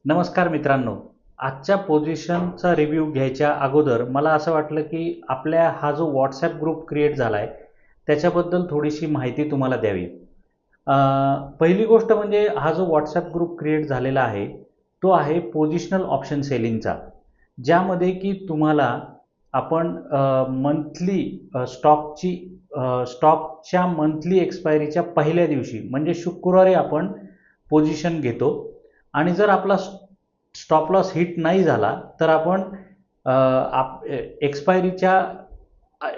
नमस्कार मित्रांनो. आजच्या पोझिशनचा रिव्ह्यू घ्यायच्या अगोदर मला असं वाटलं की आपल्या हा जो व्हॉट्सॲप ग्रुप क्रिएट झाला आहे त्याच्याबद्दल थोडीशी माहिती तुम्हाला द्यावी. पहिली गोष्ट म्हणजे हा जो व्हॉट्सॲप ग्रुप क्रिएट झालेला आहे तो आहे पोझिशनल ऑप्शन सेलिंगचा, ज्यामध्ये की तुम्हाला आपण मंथली स्टॉकच्या मंथली एक्सपायरीच्या पहिल्या दिवशी म्हणजे शुक्रवारी आपण पोझिशन घेतो आणि जर आपला स्टॉप लॉस हिट नाही झाला तर आपण एक्सपायरीच्या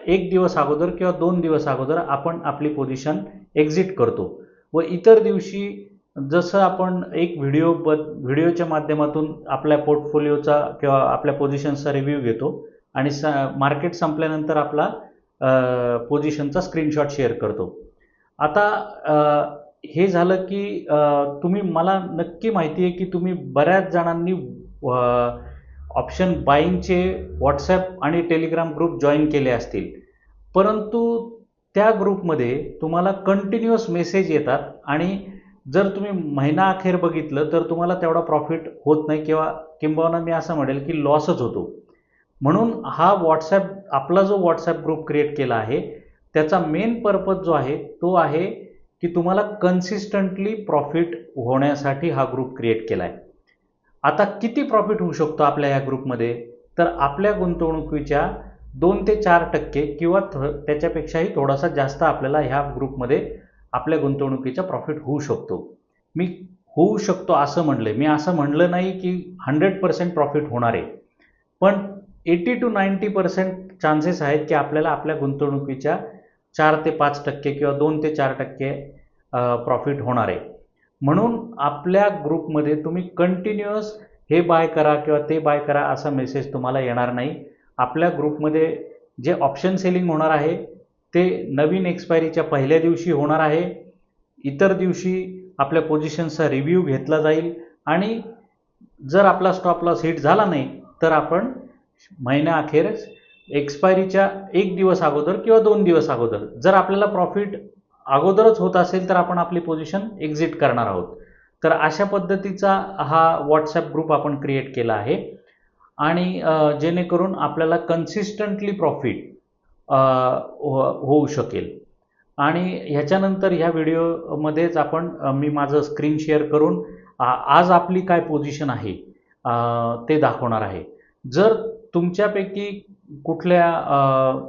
एक दिवस अगोदर किंवा 2 दिवस अगोदर आपण आपली पोझिशन एक्झिट करतो व इतर दिवशी जसं आपण एक व्हिडिओच्या माध्यमातून आपल्या पोर्टफोलिओचा किंवा आपल्या पोझिशनचा रिव्ह्यू घेतो आणि मार्केट संपल्यानंतर आपला पोझिशनचा स्क्रीनशॉट शेअर करतो. आता हे झालं की तुम्ही मला नक्की माहिती आहे की तुम्ही बऱ्याच जणांनी ऑप्शन बाईंगचे व्हॉट्सॲप आणि टेलिग्राम ग्रुप जॉईन केले असतील, परंतु त्या ग्रुपमध्ये तुम्हाला कंटिन्युअस मेसेज येतात आणि जर तुम्ही महिना अखेर बघितलं तर तुम्हाला तेवढा प्रॉफिट होत नाही किंवा किंबहुना मी असं म्हणेल की लॉसच होतो. म्हणून हा आपला जो व्हॉट्सॲप ग्रुप क्रिएट केला आहे त्याचा मेन पर्पज जो आहे तो आहे की तुम्हाला कन्सिस्टंटली प्रॉफिट होण्यासाठी हा ग्रुप क्रिएट केला आहे. आता किती प्रॉफिट होऊ शकतो आपल्या या ग्रुपमध्ये? तर आपल्या गुंतवणुकीच्या 2 ते 4% किंवा त्याच्यापेक्षाही थोडासा जास्त आपल्याला ह्या ग्रुपमध्ये आपल्या गुंतवणुकीचा प्रॉफिट होऊ शकतो. मी होऊ शकतो असं म्हणले, मी असं म्हणलं नाही की 100% प्रॉफिट होणार आहे, पण 80 to 90% चान्सेस आहेत की आपल्याला आपल्या गुंतवणुकीच्या 4 ते 5% किंवा 2 ते 4% प्रॉफिट होणार आहे. म्हणून आपल्या ग्रुपमध्ये तुम्ही कंटिन्युअस हे बाय करा किंवा ते बाय करा असा मेसेज तुम्हाला येणार नाही. आपल्या ग्रुपमध्ये जे ऑप्शन सेलिंग होणार आहे ते नवीन एक्सपायरीच्या पहिल्या दिवशी होणार आहे. इतर दिवशी आपल्या पोझिशनचा रिव्ह्यू घेतला जाईल आणि जर आपला स्टॉप लॉस हिट झाला नाही तर आपण महिन्याअखेर एक्सपायरीच्या एक दिवस अगोदर किंवा 2 दिवस अगोदर जर आपल्याला प्रॉफिट अगोदरच होत असेल तर आपण आपली पोझिशन एक्झिट करणार आहोत. तर अशा पद्धतीचा हा व्हॉट्सॲप ग्रुप आपण क्रिएट केला आहे आणि जेणेकरून आपल्याला कन्सिस्टंटली प्रॉफिट होऊ शकेल. आणि ह्याच्यानंतर ह्या व्हिडिओमध्येच मी माझं स्क्रीन शेअर करून आज आपली काय पोझिशन आहे ते दाखवणार आहे. जर तुमच्यापैकी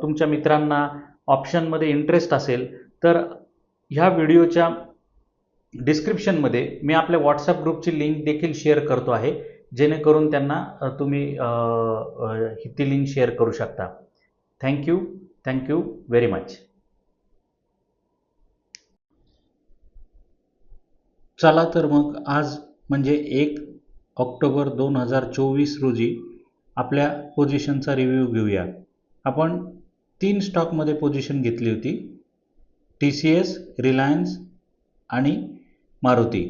तुमच्या मित्रांना ऑप्शनमध्ये इंटरेस्ट असेल तर ह्या व्हिडिओच्या डिस्क्रिप्शनमध्ये मी आपल्या व्हॉट्सॲप ग्रुपची लिंक देखील शेअर करतो आहे, जेणेकरून त्यांना तुम्ही ती लिंक शेअर करू शकता. Thank you very much. चला तर मग आज म्हणजे 1 ऑक्टोबर 2024 रोजी आपल्या पोझिशनचा रिव्ह्यू घेऊया. आपण 3 स्टॉकमध्ये पोझिशन घेतली होती, TCS, रिलायन्स आणि मारुती.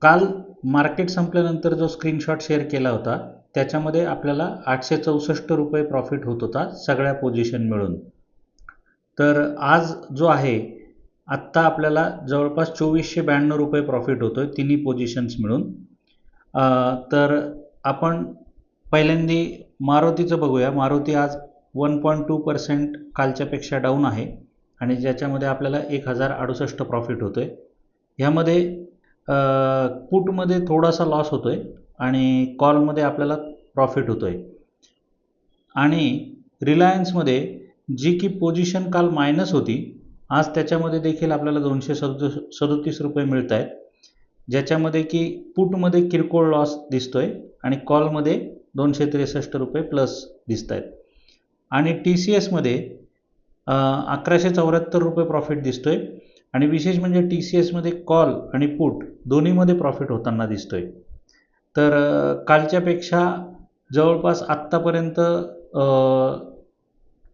काल मार्केट संपल्यानंतर जो स्क्रीनशॉट शेअर केला होता त्याच्यामध्ये आपल्याला 864 रुपये प्रॉफिट होत होता सगळ्या पोझिशन मिळून. तर आज जो आहे आत्ता आपल्याला जवळपास 2492 रुपये प्रॉफिट होतोय तिन्ही पोझिशन्स मिळून. तर आपण पहिल्यांदा मारुतीचं बघूया. मारुती आज 1.2% कालच्यापेक्षा डाऊन आहे आणि ज्याच्यामध्ये आपल्याला 1068 प्रॉफिट होतोय. ह्यामध्ये पुटमध्ये थोडासा लॉस होतोय आणि कॉलमध्ये आपल्याला प्रॉफिट होतोय. आणि रिलायन्समध्ये जी की पोझिशन काल मायनस होती आज त्याच्यामध्ये देखील आपल्याला 237 रुपये मिळत आहेत, ज्याच्यामध्ये की पुटमध्ये किरकोळ लॉस दिसतोय आणि कॉलमध्ये 263 रुपये प्लस दिसत आहेत. आणि TCSमध्ये 1174 रुपये प्रॉफिट दिसतोय आणि विशेष म्हणजे TCSमध्ये कॉल आणि पुट दोन्हीमध्ये प्रॉफिट होताना दिसतोय. तर कालच्यापेक्षा जवळपास आत्तापर्यंत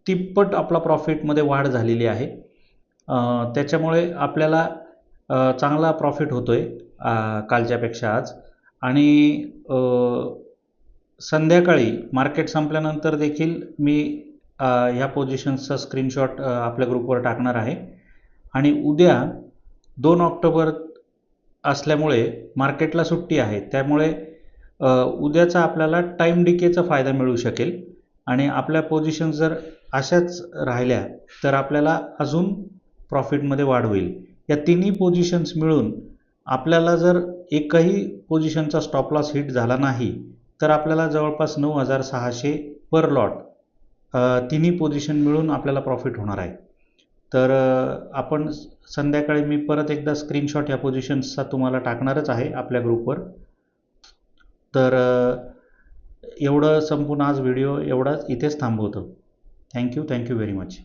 तिप्पट आपला प्रॉफिटमध्ये वाढ झालेली आहे. त्याच्यामुळे आपल्याला चांगला प्रॉफिट होतोय कालच्यापेक्षा आज. आणि संध्याकाळी मार्केट संपल्यानंतर देखील मी ह्या पोझिशन्सचा स्क्रीनशॉट आपल्या ग्रुपवर टाकणार आहे. आणि उद्या 2 ऑक्टोबर असल्यामुळे मार्केटला सुट्टी आहे, त्यामुळे उद्याचा आपल्याला टाईम डिकेचा फायदा मिळू शकेल आणि आपल्या पोझिशन जर अशाच राहिल्या तर आपल्याला अजून प्रॉफिटमध्ये वाढ होईल. या तिन्ही पोझिशन्स मिळून आपल्याला जर एकही पोझिशनचा स्टॉप लॉस हिट झाला नाही तर आपल्याला जवळपास 9,600 पर लॉट तिन्ही पोझिशन मिळून आपल्याला प्रॉफिट होणार आहे. तर आपण संध्याकाळी मी परत एकदा स्क्रीनशॉट या पोझिशन्सचा तुम्हाला टाकणारच आहे आपल्या ग्रुपवर. तर एवढं संपूर्ण आज व्हिडिओ एवढाच इथेच थांबवतो. Thank you very much.